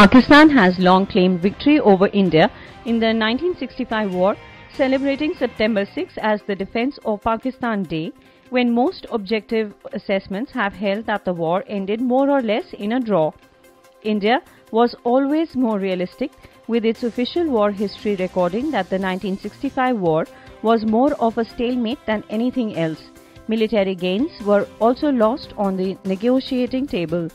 Pakistan has long claimed victory over India in the 1965 war, celebrating September 6 as the Defense of Pakistan Day, when most objective assessments have held that the war ended more or less in a draw. India was always more realistic, with its official war history recording that the 1965 war was more of a stalemate than anything else. Military gains were also lost on the negotiating table.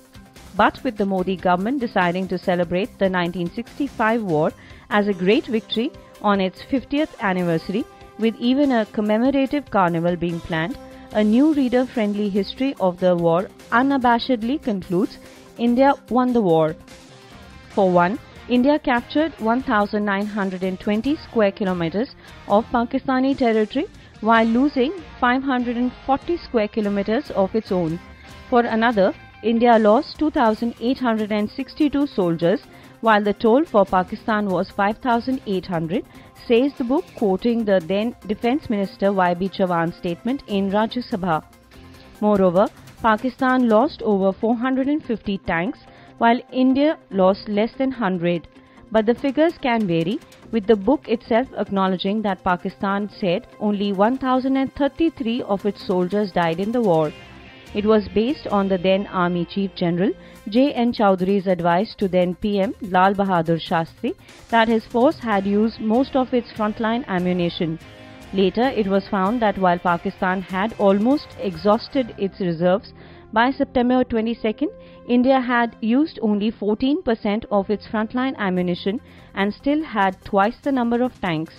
But with the Modi government deciding to celebrate the 1965 war as a great victory on its 50th anniversary, with even a commemorative carnival being planned, a new reader-friendly history of the war unabashedly concludes India won the war. For one, India captured 1,920 square kilometers of Pakistani territory while losing 540 square kilometers of its own. For another, India lost 2,862 soldiers, while the toll for Pakistan was 5,800, says the book, quoting the then Defence Minister Y.B. Chavan's statement in Rajya Sabha. Moreover, Pakistan lost over 450 tanks, while India lost less than 100. But the figures can vary, with the book itself acknowledging that Pakistan said only 1,033 of its soldiers died in the war. It was based on the then Army Chief General J. N. Chowdhury's advice to then PM Lal Bahadur Shastri that his force had used most of its frontline ammunition. Later, it was found that while Pakistan had almost exhausted its reserves, by September 22nd, India had used only 14% of its frontline ammunition and still had twice the number of tanks.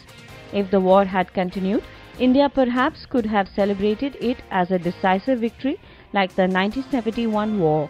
If the war had continued, India perhaps could have celebrated it as a decisive victory like the 1971 war.